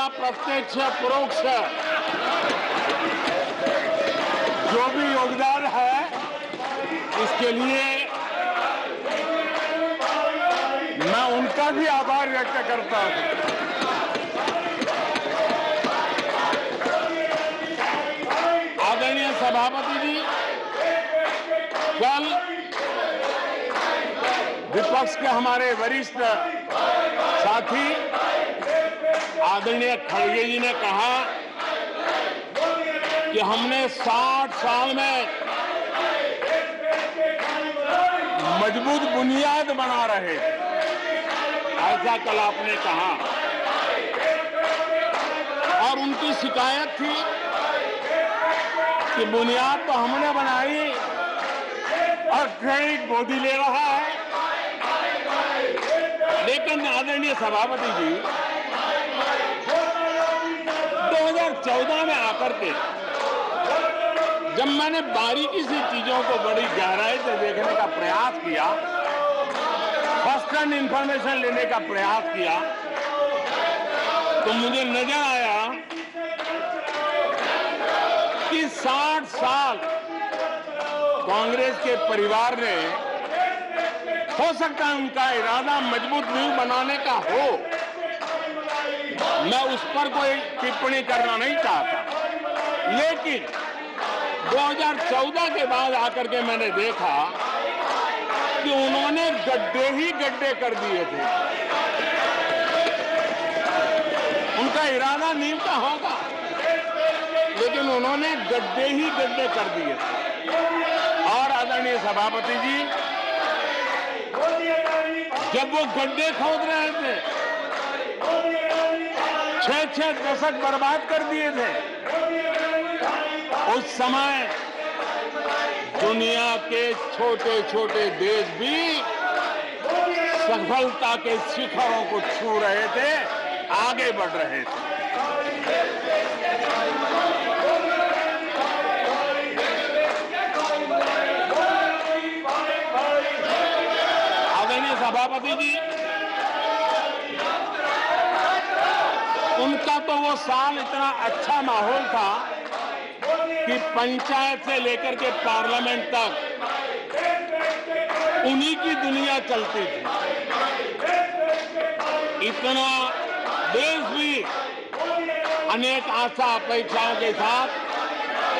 मेरा प्रत्यक्ष परोक्ष जो भी योगदान है, इसके लिए मैं उनका भी आभार व्यक्त करता हूं। आदरणीय सभापति जी, कल विपक्ष के हमारे वरिष्ठ साथी आदरणीय खड़गे जी ने कहा कि हमने 60 साल में मजबूत बुनियाद बना रहे, ऐसा कल आपने कहा। और उनकी शिकायत थी कि बुनियाद तो हमने बनाई और क्रेडिट मोदी ले रहा है। लेकिन आदरणीय सभापति जी, 2014 में आकर के जब मैंने बारीकी से चीजों को बड़ी गहराई से देखने का प्रयास किया, फर्स्ट हैंड इंफॉर्मेशन लेने का प्रयास किया, तो मुझे नजर आया कि 60 साल कांग्रेस के परिवार ने, हो सकता है उनका इरादा मजबूत नींव बनाने का हो, मैं उस पर कोई टिप्पणी करना नहीं चाहता, लेकिन 2014 के बाद आकर के मैंने देखा कि उन्होंने गड्ढे ही गड्ढे कर दिए थे। उनका इरादा नींव का होगा, लेकिन उन्होंने गड्ढे ही गड्ढे कर दिए थे। और आदरणीय सभापति जी, जब वो गड्ढे खोद रहे थे, 6-6 दशक बर्बाद कर दिए थे, उस समय दुनिया के छोटे छोटे देश भी सफलता के शिखरों को छू रहे थे, आगे बढ़ रहे थे। आदरणीय सभापति जी, उनका तो वो साल इतना अच्छा माहौल था कि पंचायत से लेकर के पार्लियामेंट तक उन्हीं की दुनिया चलती थी। इतना देश भी अनेक आशा अपेक्षाओं के साथ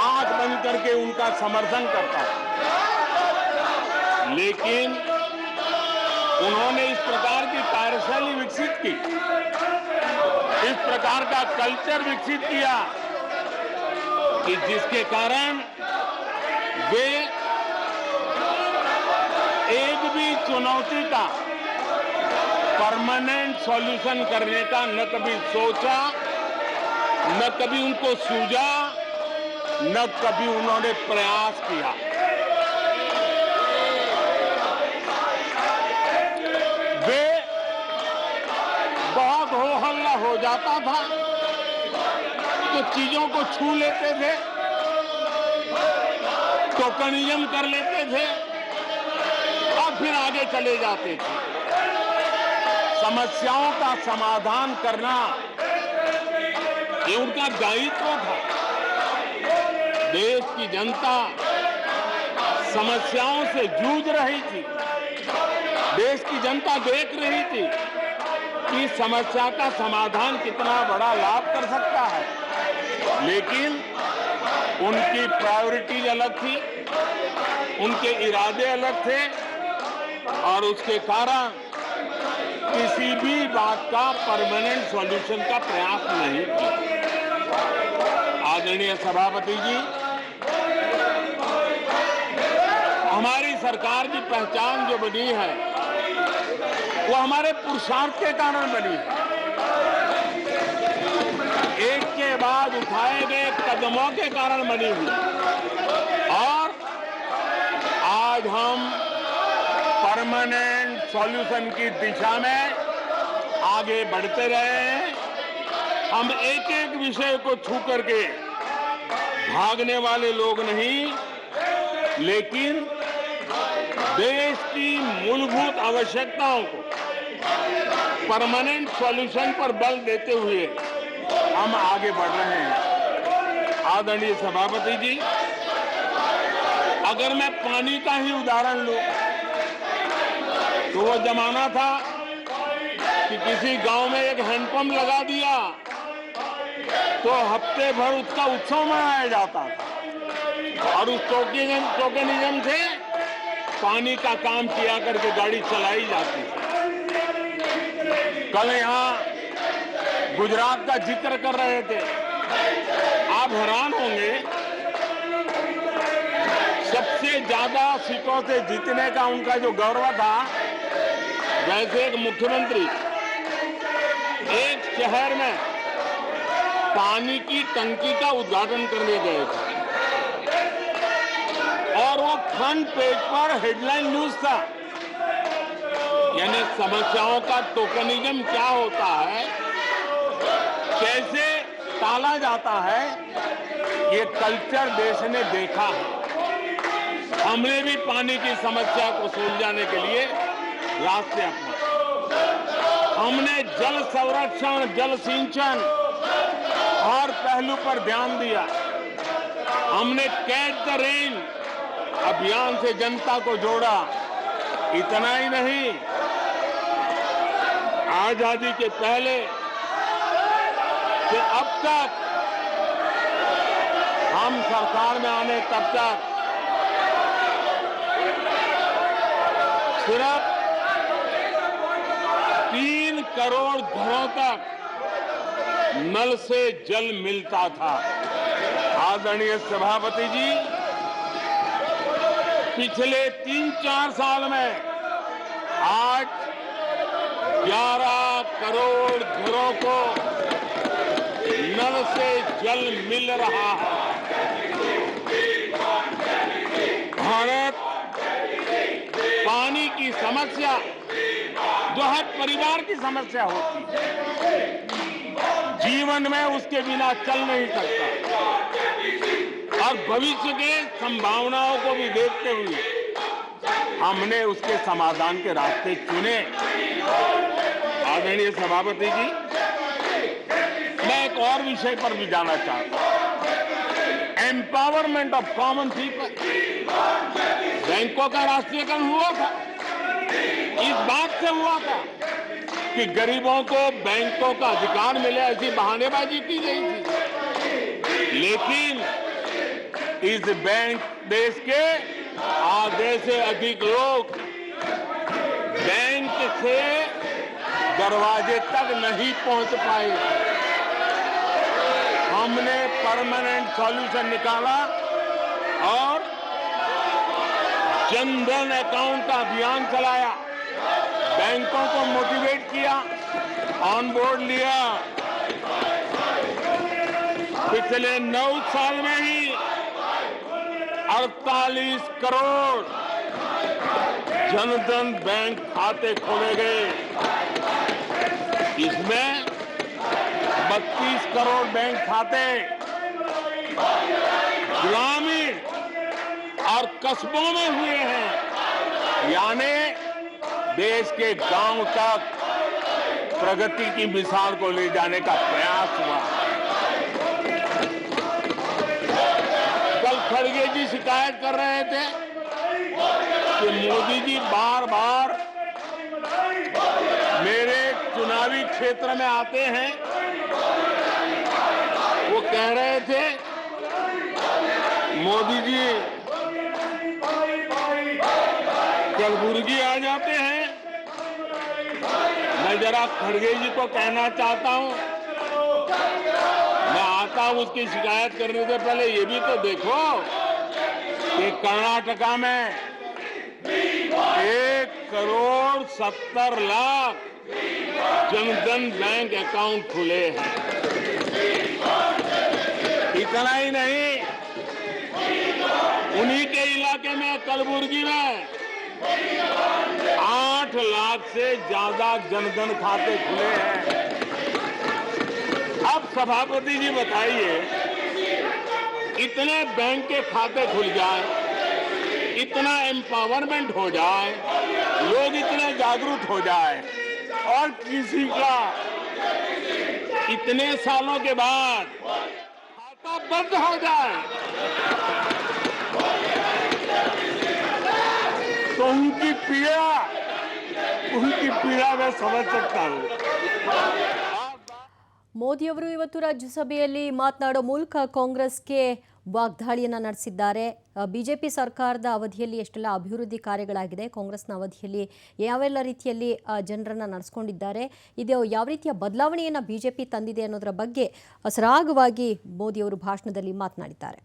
आंख बंद करके उनका समर्थन करता था। लेकिन उन्होंने इस प्रकार की कार्यशैली विकसित की, इस प्रकार का कल्चर विकसित किया कि जिसके कारण वे एक भी चुनौती का परमानेंट सॉल्यूशन करने का न कभी सोचा, न कभी उनको सूझा, न कभी उन्होंने प्रयास किया। वे बहुत हो हल्ला हो जाता था तो चीजों को छू लेते थे, टोकनिज्म कर लेते थे और फिर आगे चले जाते थे। समस्याओं का समाधान करना ये उनका दायित्व था। देश की जनता समस्याओं से जूझ रही थी, देश की जनता देख रही थी कि समस्या का समाधान कितना बड़ा लाभ कर सकता है, लेकिन उनकी प्रायोरिटीज अलग थी, उनके इरादे अलग थे और उसके कारण किसी भी बात का परमानेंट सॉल्यूशन का प्रयास नहीं किया। आदरणीय सभापति जी, हमारी सरकार की पहचान जो बनी है वो हमारे पुरुषार्थ के कारण बनी है। एक के बाद उठाए गए कदमों के कारण बनी हुई, और आज हम परमानेंट सॉल्यूशन की दिशा में आगे बढ़ते रहे हैं। हम एक एक विषय को छू करके भागने वाले लोग नहीं, लेकिन देश की मूलभूत आवश्यकताओं को परमानेंट सॉल्यूशन पर बल देते हुए हम आगे बढ़ रहे हैं। आदरणीय सभापति जी, अगर मैं पानी का ही उदाहरण लूं तो वो जमाना था कि किसी गांव में एक हैंडपंप लगा दिया तो हफ्ते भर उसका उत्सव मनाया जाता था और उस टोकनिज्म से पानी का काम किया करके गाड़ी चलाई जाती थी। कल यहां गुजरात का जिक्र कर रहे थे, आप हैरान होंगे, सबसे ज्यादा सीटों से जीतने का उनका जो गौरव था, जैसे एक मुख्यमंत्री एक शहर में पानी की टंकी का उद्घाटन करने गए थे और वो फ्रंट पेज पर हेडलाइन न्यूज था। यानी समस्याओं का टोकनिज्म क्या होता है, कैसे टाला जाता है, ये कल्चर देश ने देखा है। हमने भी पानी की समस्या को सुलझाने के लिए रास्ते अपनाए। हमने जल संरक्षण, जल सिंचन हर पहलू पर ध्यान दिया। हमने कैच द रेन अभियान से जनता को जोड़ा। इतना ही नहीं, आजादी के पहले से अब तक हम सरकार में आने तब तक सिर्फ 3 करोड़ घरों तक नल से जल मिलता था। आदरणीय सभापति जी, पिछले 3-4 साल में आज 11 करोड़ घरों को नल से जल मिल रहा है। भारत पानी की समस्या जो हर परिवार की समस्या होती है, जीवन में उसके बिना चल नहीं सकता और भविष्य के संभावनाओं को भी देखते हुए हमने उसके समाधान के रास्ते चुने। आदरणीय सभापति जी, मैं एक और विषय पर भी जाना चाहता हूं। Empowerment of common people. बैंकों का राष्ट्रीयकरण हुआ था, इस बात से हुआ था कि गरीबों को बैंकों का अधिकार मिले, ऐसी बहानेबाजी की गई थी। लेकिन इस बैंक देश के आधे से अधिक लोग बैंक से दरवाजे तक नहीं पहुंच पाए। हमने परमानेंट सॉल्यूशन निकाला और जन धन अकाउंट का अभियान चलाया, बैंकों को मोटिवेट किया, ऑन बोर्ड लिया। पिछले 9 साल में ही 48 करोड़ जनधन बैंक खाते खोले गए। इसमें 32 करोड़ बैंक खाते ग्रामीण और कस्बों में हुए हैं। यानी देश के गांव तक प्रगति की मिसाल को ले जाने का प्रयास हुआ। कल खड़गे जी शिकायत कर रहे थे कि मोदी जी बार बार मेरे चुनावी क्षेत्र में आते हैं। वो कह रहे थे मोदी जी कलबुर्गी आ जाते हैं। मैं जरा खड़गे जी को कहना चाहता हूं, मैं आता हूं उसकी शिकायत करने से पहले ये भी तो देखो कि कर्नाटका में 1,70,00,000 जनधन बैंक अकाउंट खुले हैं। इतना ही नहीं, उन्हीं के इलाके में कलबुर्गी में 8 लाख से ज्यादा जनधन खाते खुले हैं। अब सभापति जी बताइए, इतने बैंक के खाते खुल जाए, इतना एम्पावरमेंट हो जाए, लोग इतने जागरूक हो जाए और किसी का इतने सालों के बाद खाता बंद हो जाए तो उनकी पीड़ा मैं समझ सकता हूँ। ಮೋದಿಯವರು ಇವತ್ತು ರಾಜ್ಯಸಭೆಯಲ್ಲಿ ಮಾತನಾಡೋ ಮೂಲಕ ಕಾಂಗ್ರೆಸ್ಗೆ ವಾಗ್ದಾಳಿಯನ್ನು ನಡೆಸಿದ್ದಾರೆ. ಬಿಜೆಪಿ ಸರ್ಕಾರದ ಅವಧಿಯಲ್ಲಿ ಎಷ್ಟೆಲ್ಲ ಅಭಿವೃದ್ಧಿ ಕಾರ್ಯಗಳಾಗಿದೆ, ಕಾಂಗ್ರೆಸ್ನ ಅವಧಿಯಲ್ಲಿ ಯಾವೆಲ್ಲ ರೀತಿಯಲ್ಲಿ ಜನರನ್ನು ನಡೆಸ್ಕೊಂಡಿದ್ದಾರೆ, ಇದು ಯಾವ ರೀತಿಯ ಬದಲಾವಣೆಯನ್ನು ಬಿಜೆಪಿ ತಂದಿದೆ ಅನ್ನೋದರ ಬಗ್ಗೆ ಸರಾಗವಾಗಿ ಮೋದಿಯವರು ಭಾಷಣದಲ್ಲಿ ಮಾತನಾಡಿದ್ದಾರೆ.